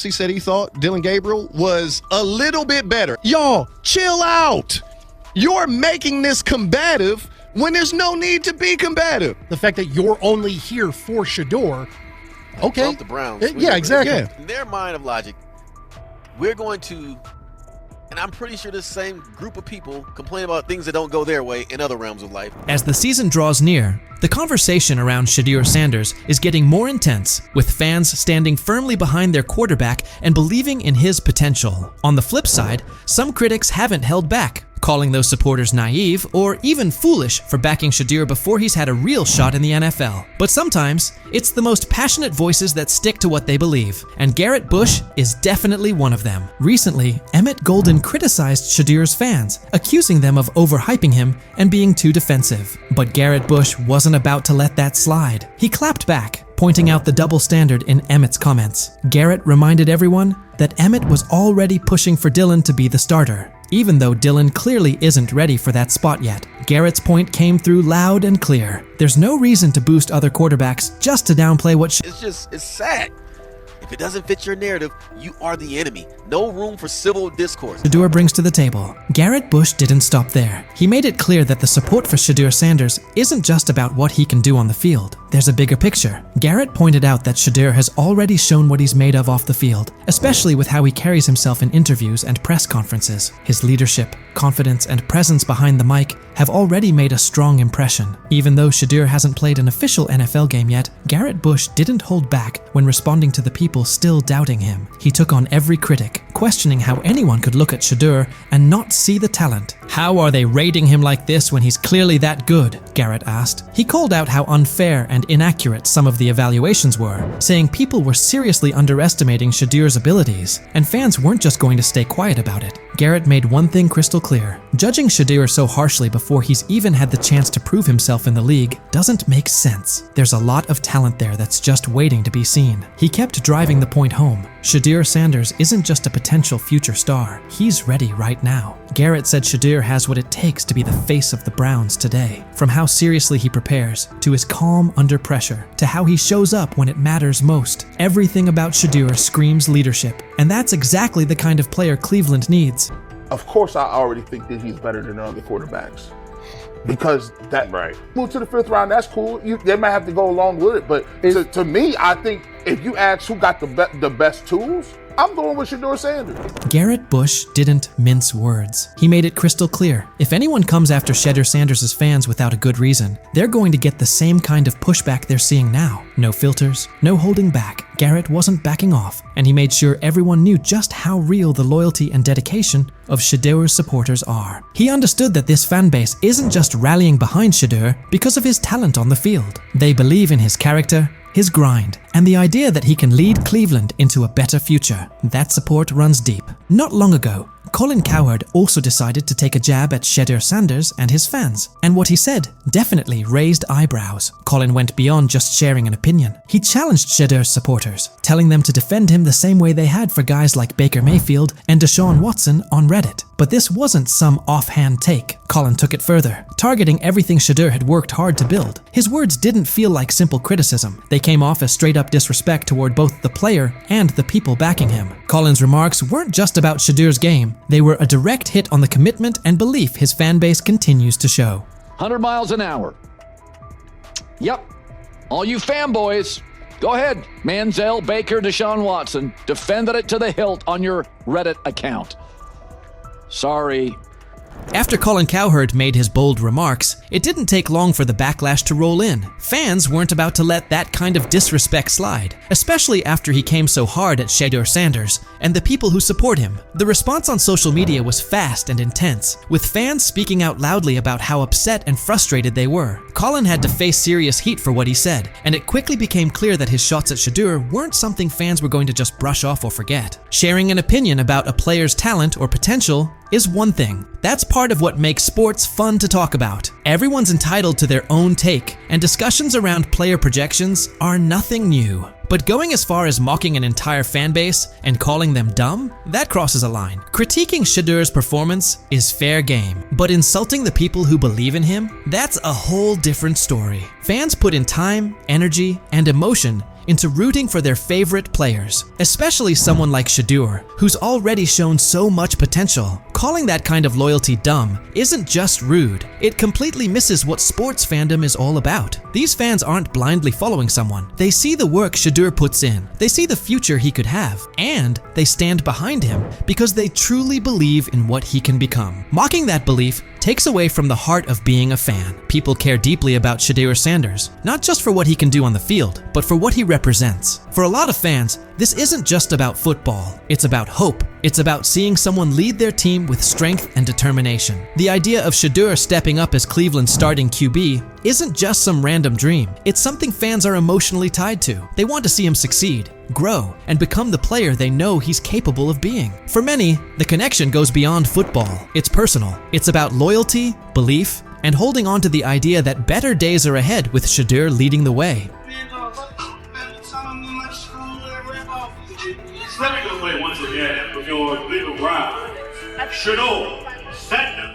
He said he thought Dillon Gabriel was a little bit better. Y'all, chill out. You're making this combative when there's no need to be combative. The fact that you're only here for Shedeur, okay. Bump the Browns. Yeah, exactly. Yeah. In their mind of logic, we're going to, and I'm pretty sure this same group of people complain about things that don't go their way in other realms of life. As the season draws near, the conversation around Shedeur Sanders is getting more intense, with fans standing firmly behind their quarterback and believing in his potential. On the flip side, some critics haven't held back, calling those supporters naive or even foolish for backing Shedeur before he's had a real shot in the NFL. But sometimes, it's the most passionate voices that stick to what they believe, and Garrett Bush is definitely one of them. Recently, Emmett Golden criticized Shedeur's fans, accusing them of overhyping him and being too defensive. But Garrett Bush wasn't about to let that slide. He clapped back, pointing out the double standard in Emmett's comments. Garrett reminded everyone that Emmett was already pushing for Dillon to be the starter, even though Dillon clearly isn't ready for that spot yet. Garrett's point came through loud and clear. There's no reason to boost other quarterbacks just to downplay what It's sad. If it doesn't fit your narrative, you are the enemy. No room for civil discourse. Shedeur brings to the table. Garrett Bush didn't stop there. He made it clear that the support for Shedeur Sanders isn't just about what he can do on the field. There's a bigger picture. Garrett pointed out that Shedeur has already shown what he's made of off the field, especially with how he carries himself in interviews and press conferences. His leadership, confidence, and presence behind the mic have already made a strong impression. Even though Shedeur hasn't played an official NFL game yet, Garrett Bush didn't hold back when responding to the people still doubting him. He took on every critic, questioning how anyone could look at Shedeur and not see the talent. How are they rating him like this when he's clearly that good? Garrett asked. He called out how unfair and inaccurate some of the evaluations were, saying people were seriously underestimating Shedeur's abilities, and fans weren't just going to stay quiet about it. Garrett made one thing crystal clear. Judging Shedeur so harshly before he's even had the chance to prove himself in the league doesn't make sense. There's a lot of talent there that's just waiting to be seen. He kept driving the point home. Shedeur Sanders isn't just a potential future star. He's ready right now. Garrett said Shedeur has what it takes to be the face of the Browns today. From how seriously he prepares, to his calm under pressure, to how he shows up when it matters most. Everything about Shedeur screams leadership, and that's exactly the kind of player Cleveland needs. Of course, I already think that he's better than the other quarterbacks. Because that move to the 5th round, that's cool. They might have to go along with it, but to me, I think if you ask who got the best tools, I'm going with Shedeur Sanders. Garrett Bush didn't mince words. He made it crystal clear. If anyone comes after Shedeur Sanders' fans without a good reason, they're going to get the same kind of pushback they're seeing now. No filters, no holding back. Garrett wasn't backing off, and he made sure everyone knew just how real the loyalty and dedication of Shedeur's supporters are. He understood that this fan base isn't just rallying behind Shedeur because of his talent on the field. They believe in his character, his grind, and the idea that he can lead Cleveland into a better future. That support runs deep. Not long ago, Colin Cowherd also decided to take a jab at Shedeur Sanders and his fans, and what he said definitely raised eyebrows. Colin went beyond just sharing an opinion. He challenged Shedeur's supporters, telling them to defend him the same way they had for guys like Baker Mayfield and Deshaun Watson on Reddit. But this wasn't some offhand take. Colin took it further, targeting everything Shedeur had worked hard to build. His words didn't feel like simple criticism. They came off as straight-up disrespect toward both the player and the people backing him. Colin's remarks weren't just about Shedeur's game. They were a direct hit on the commitment and belief his fan base continues to show. 100 miles an hour. Yep. All you fanboys, go ahead. Manziel, Baker, Deshaun Watson, defended it to the hilt on your Reddit account. Sorry. After Colin Cowherd made his bold remarks, it didn't take long for the backlash to roll in. Fans weren't about to let that kind of disrespect slide, especially after he came so hard at Shedeur Sanders and the people who support him. The response on social media was fast and intense, with fans speaking out loudly about how upset and frustrated they were. Colin had to face serious heat for what he said, and it quickly became clear that his shots at Shedeur weren't something fans were going to just brush off or forget. Sharing an opinion about a player's talent or potential is one thing. That's part of what makes sports fun to talk about. Everyone's entitled to their own take, and discussions around player projections are nothing new. But going as far as mocking an entire fan base and calling them dumb, that crosses a line. Critiquing Shedeur's performance is fair game, but insulting the people who believe in him, that's a whole different story. Fans put in time, energy, and emotion into rooting for their favorite players, especially someone like Shedeur, who's already shown so much potential. Calling that kind of loyalty dumb isn't just rude, it completely misses what sports fandom is all about. These fans aren't blindly following someone. They see the work Shedeur puts in, they see the future he could have, and they stand behind him because they truly believe in what he can become. Mocking that belief takes away from the heart of being a fan. People care deeply about Shedeur Sanders, not just for what he can do on the field, but for what he represents. For a lot of fans, this isn't just about football. It's about hope. It's about seeing someone lead their team with strength and determination. The idea of Shedeur stepping up as Cleveland's starting QB isn't just some random dream. It's something fans are emotionally tied to. They want to see him succeed, grow, and become the player they know he's capable of being. For many, the connection goes beyond football. It's personal. It's about loyalty, belief, and holding on to the idea that better days are ahead with Shedeur leading the way. Let me go play once again with your little round. Shedeur Sanders.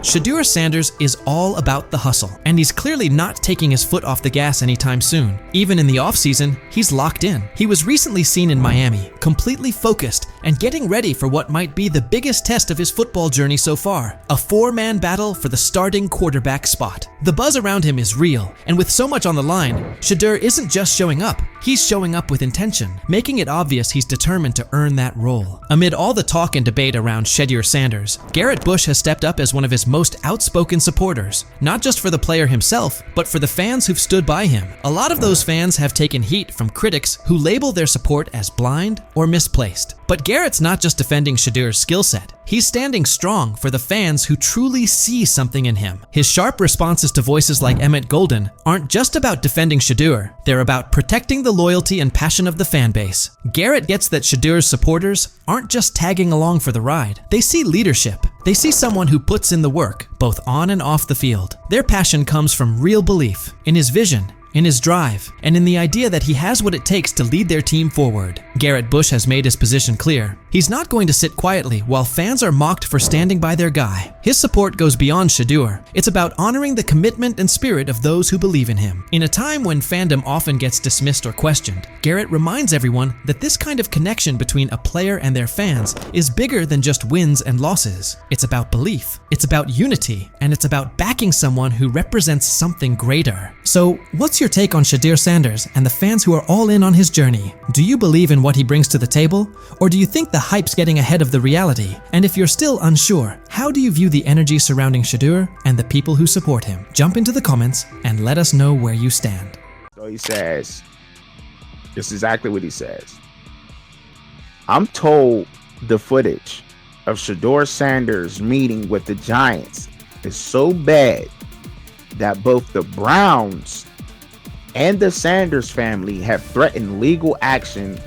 Shedeur Sanders is all about the hustle, and he's clearly not taking his foot off the gas anytime soon. Even in the offseason, he's locked in. He was recently seen in Miami, completely focused and getting ready for what might be the biggest test of his football journey so far, a four-man battle for the starting quarterback spot. The buzz around him is real, and with so much on the line, Shedeur isn't just showing up, he's showing up with intention, making it obvious he's determined to earn that role. Amid all the talk and debate around Shedeur Sanders, Garrett Bush has stepped up as one of his most outspoken supporters, not just for the player himself, but for the fans who've stood by him. A lot of those fans have taken heat from critics who label their support as blind or misplaced. But Garrett's not just defending Shedeur's skill set. He's standing strong for the fans who truly see something in him. His sharp responses to voices like Emmett Golden aren't just about defending Shedeur, they're about protecting the loyalty and passion of the fan base. Garrett gets that Shedeur's supporters aren't just tagging along for the ride. They see leadership. They see someone who puts in the work, both on and off the field. Their passion comes from real belief in his vision, in his drive, and in the idea that he has what it takes to lead their team forward. Garrett Bush has made his position clear. He's not going to sit quietly while fans are mocked for standing by their guy. His support goes beyond Shedeur. It's about honoring the commitment and spirit of those who believe in him. In a time when fandom often gets dismissed or questioned, Garrett reminds everyone that this kind of connection between a player and their fans is bigger than just wins and losses. It's about belief, it's about unity, and it's about backing someone who represents something greater. So, what's your take on Shedeur Sanders and the fans who are all in on his journey? Do you believe in what he brings to the table, or do you think the hype's getting ahead of the reality? And if you're still unsure, how do you view the energy surrounding Shedeur and the people who support him? Jump into the comments and let us know where you stand. So he says, this is exactly what he says. I'm told the footage of Shedeur Sanders meeting with the Giants is so bad that both the Browns and the Sanders family have threatened legal action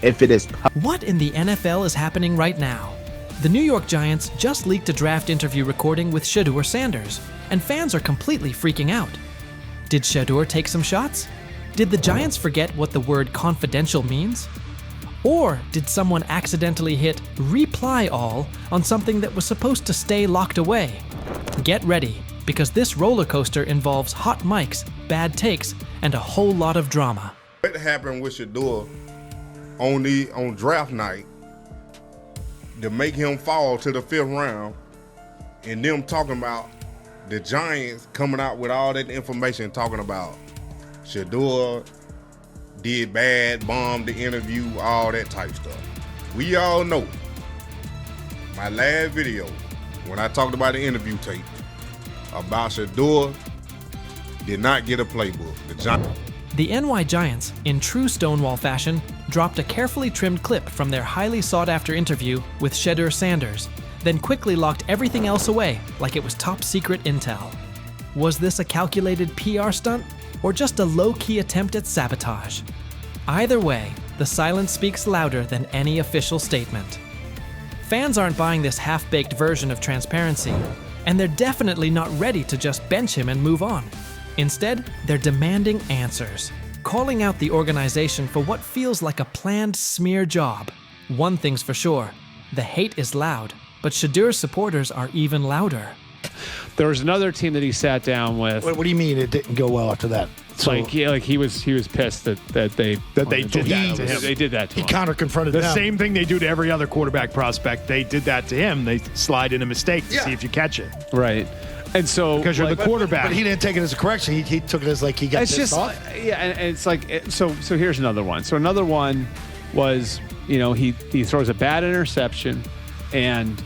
if it is. What in the NFL is happening right now? The New York Giants just leaked a draft interview recording with Shedeur Sanders, and fans are completely freaking out. Did Shedeur take some shots? Did the Giants forget what the word confidential means? Or did someone accidentally hit reply all on something that was supposed to stay locked away? Get ready, because this roller coaster involves hot mics, bad takes, and a whole lot of drama. What happened with Shedeur on draft night to make him fall to the 5th round, and them talking about the Giants coming out with all that information talking about Shedeur did bad, bombed the interview, all that type stuff. We all know my last video when I talked about the interview tape about Shedeur did not get a playbook. The NY Giants, in true Stonewall fashion, dropped a carefully trimmed clip from their highly sought-after interview with Shedeur Sanders, then quickly locked everything else away like it was top-secret intel. Was this a calculated PR stunt, or just a low-key attempt at sabotage? Either way, the silence speaks louder than any official statement. Fans aren't buying this half-baked version of transparency, and they're definitely not ready to just bench him and move on. Instead, they're demanding answers, calling out the organization for what feels like a planned smear job. One thing's for sure, the hate is loud, but Shedeur's supporters are even louder. There was another team that he sat down with. What do you mean it didn't go well after that? So, he was pissed that they did that to him. They did that to him. He counter-confronted The them. same thing they do to every other quarterback prospect. They did that to him. They slide in a mistake to see if you catch it. Right. And so because you're the quarterback. But he didn't take it as a correction. He took it as like he got pissed off. Yeah, and it's like so here's another one. So another one was, he throws a bad interception, and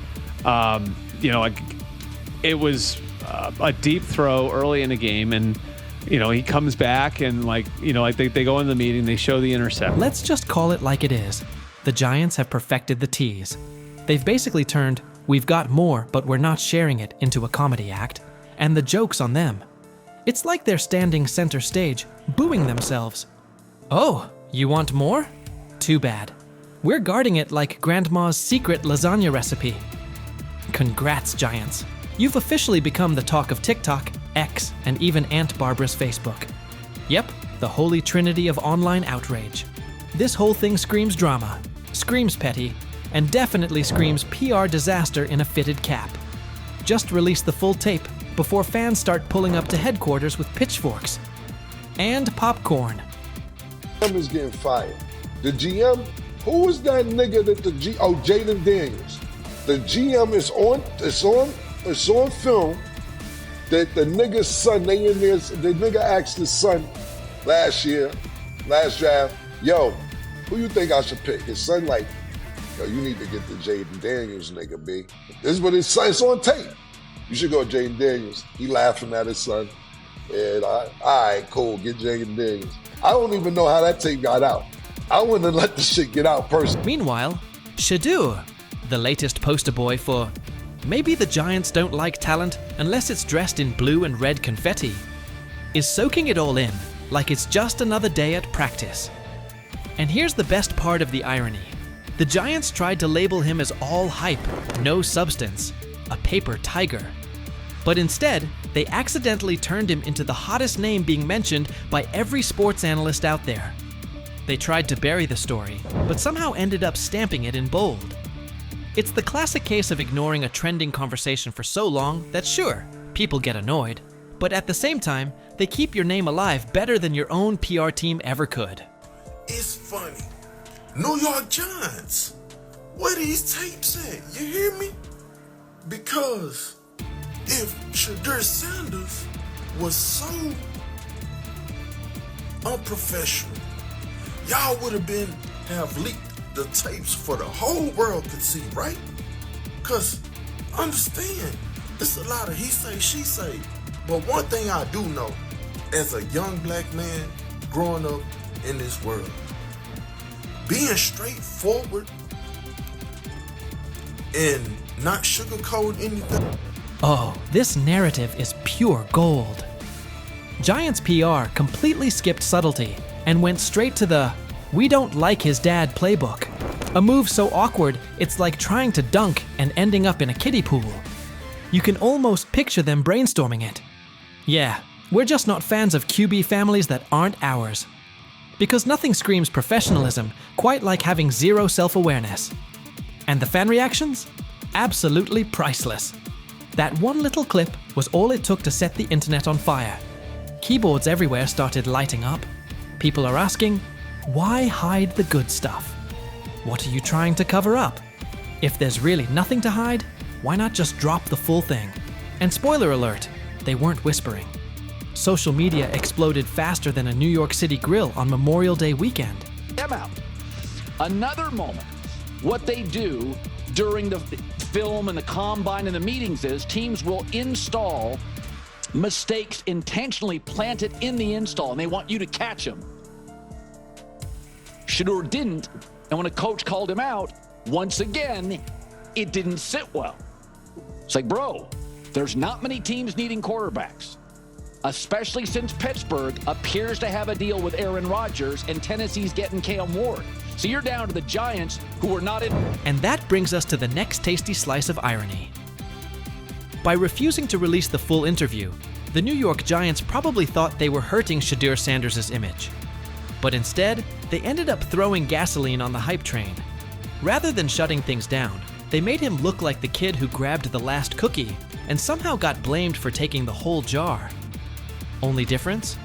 it was a deep throw early in the game, and he comes back and they go in the meeting, they show the interception. Let's just call it like it is. The Giants have perfected the tease. They've basically turned "we've got more, but we're not sharing it" into a comedy act, and the joke's on them. It's like they're standing center stage, booing themselves. Oh, you want more? Too bad. We're guarding it like Grandma's secret lasagna recipe. Congrats, Giants. You've officially become the talk of TikTok, X, and even Aunt Barbara's Facebook. Yep, the holy trinity of online outrage. This whole thing screams drama, screams petty, and definitely screams PR disaster in a fitted cap. Just release the full tape before fans start pulling up to headquarters with pitchforks. And popcorn. GM is getting fired. The GM, who was that nigga that Jaden Daniels. The GM is on film that the nigga's son, the nigga asked his son last draft, yo, who you think I should pick? His son like, yo, you need to get the Jaden Daniels nigga, B. This is what his son, it's on tape. You should go Jaden Daniels. He laughing at his son. And all right, cool, get Jaden Daniels. I don't even know how that tape got out. I wouldn't have let the shit get out personally. Meanwhile, Shedeur, the latest poster boy for maybe the Giants don't like talent unless it's dressed in blue and red confetti, is soaking it all in like it's just another day at practice. And here's the best part of the irony. The Giants tried to label him as all hype, no substance, a paper tiger. But instead, they accidentally turned him into the hottest name being mentioned by every sports analyst out there. They tried to bury the story, but somehow ended up stamping it in bold. It's the classic case of ignoring a trending conversation for so long that sure, people get annoyed, but at the same time, they keep your name alive better than your own PR team ever could. It's funny. New York Giants, where these tapes at? You hear me? Because if Shedeur Sanders was so unprofessional, y'all would have leaked the tapes for the whole world could see, right? Because understand, it's a lot of he say, she say. But one thing I do know, as a young black man growing up in this world, being straightforward and not sugarcoat anything. Oh, this narrative is pure gold. Giants PR completely skipped subtlety and went straight to the "we don't like his dad" playbook. A move so awkward, it's like trying to dunk and ending up in a kiddie pool. You can almost picture them brainstorming it. Yeah, we're just not fans of QB families that aren't ours. Because nothing screams professionalism quite like having zero self-awareness. And the fan reactions? Absolutely priceless. That one little clip was all it took to set the internet on fire. Keyboards everywhere started lighting up. People are asking, why hide the good stuff? What are you trying to cover up? If there's really nothing to hide, why not just drop the full thing? And spoiler alert, they weren't whispering. Social media exploded faster than a New York City grill on Memorial Day weekend. Them out. Another moment. What they do during the film and the combine and the meetings is teams will install mistakes intentionally planted in the install, and they want you to catch them. Shedeur didn't, and when a coach called him out, once again, it didn't sit well. It's like, bro, there's not many teams needing quarterbacks, especially since Pittsburgh appears to have a deal with Aaron Rodgers and Tennessee's getting Cam Ward. So you're down to the Giants, who are not in. And that brings us to the next tasty slice of irony. By refusing to release the full interview, the New York Giants probably thought they were hurting Shedeur Sanders' image. But instead, they ended up throwing gasoline on the hype train. Rather than shutting things down, they made him look like the kid who grabbed the last cookie and somehow got blamed for taking the whole jar. Only difference?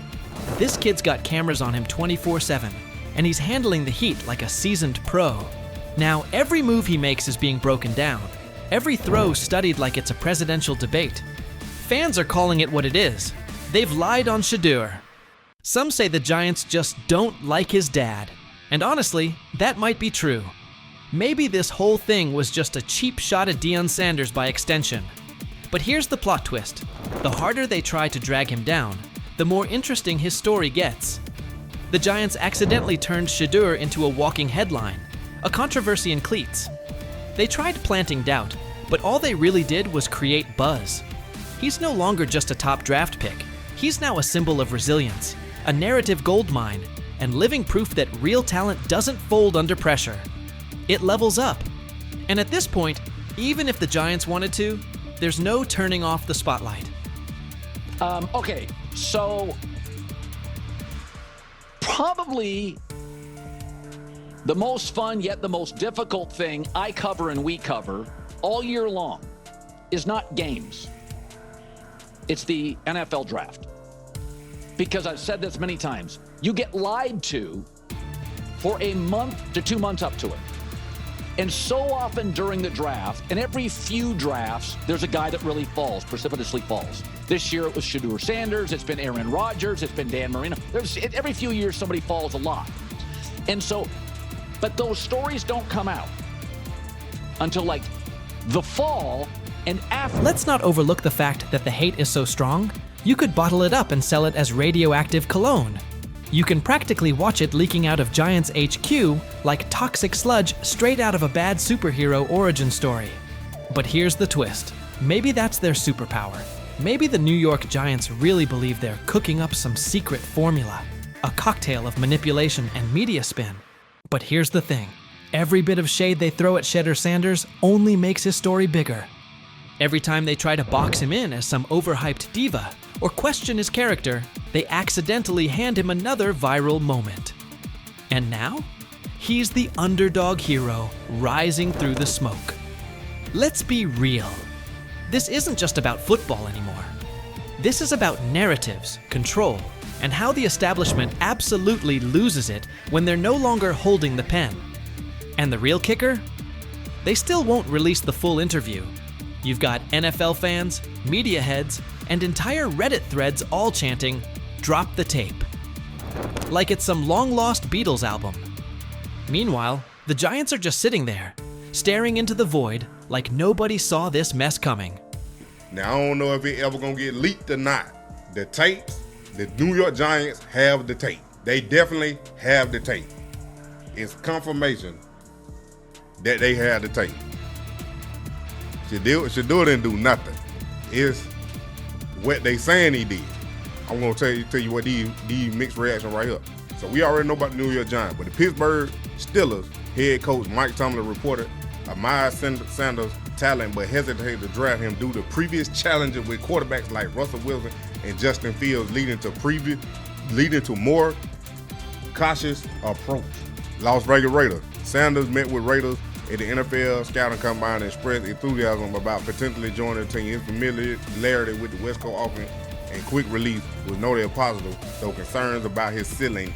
This kid's got cameras on him 24/7, and he's handling the heat like a seasoned pro. Now, every move he makes is being broken down, every throw studied like it's a presidential debate. Fans are calling it what it is. They've lied on Shedeur. Some say the Giants just don't like his dad, and honestly, that might be true. Maybe this whole thing was just a cheap shot at Deion Sanders by extension. But here's the plot twist. The harder they try to drag him down, the more interesting his story gets. The Giants accidentally turned Shedeur into a walking headline, a controversy in cleats. They tried planting doubt, but all they really did was create buzz. He's no longer just a top draft pick. He's now a symbol of resilience, a narrative goldmine, and living proof that real talent doesn't fold under pressure. It levels up. And at this point, even if the Giants wanted to, there's no turning off the spotlight. Okay, so probably the most fun yet the most difficult thing I cover and we cover all year long is not games. It's the NFL draft. Because I've said this many times, you get lied to for a month to 2 months up to it. And so often during the draft, and every few drafts, there's a guy that really falls, precipitously falls. This year it was Shedeur Sanders, it's been Aaron Rodgers, it's been Dan Marino. Every few years somebody falls a lot. And so, but those stories don't come out until like the fall and after. Let's not overlook the fact that the hate is so strong, you could bottle it up and sell it as radioactive cologne. You can practically watch it leaking out of Giants HQ like toxic sludge straight out of a bad superhero origin story. But here's the twist. Maybe that's their superpower. Maybe the New York Giants really believe they're cooking up some secret formula, a cocktail of manipulation and media spin. But here's the thing. Every bit of shade they throw at Shedeur Sanders only makes his story bigger. Every time they try to box him in as some overhyped diva or question his character, they accidentally hand him another viral moment. And now, he's the underdog hero rising through the smoke. Let's be real. This isn't just about football anymore. This is about narratives, control, and how the establishment absolutely loses it when they're no longer holding the pen. And the real kicker? They still won't release the full interview. You've got NFL fans, media heads, and entire Reddit threads all chanting, "Drop the tape." Like it's some long-lost Beatles album. Meanwhile, the Giants are just sitting there, staring into the void like nobody saw this mess coming. Now, I don't know if it ever gonna get leaked or not. The tapes, the New York Giants have the tape. They definitely have the tape. It's confirmation that they have the tape. Shedeur didn't do nothing. It's what they saying he did. I'm gonna tell you what these mixed reaction right here. So we already know about the New York Giants, but the Pittsburgh Steelers head coach Mike Tomlin reported Miles Sanders' talent, but hesitated to draft him due to previous challenges with quarterbacks like Russell Wilson and Justin Fields, leading to more cautious approach. Las Vegas Raiders. Sanders met with Raiders at the NFL scouting combine and expressed enthusiasm about potentially joining the team. His familiarity with the West Coast offense and quick release was noted positive, though concerns about his ceiling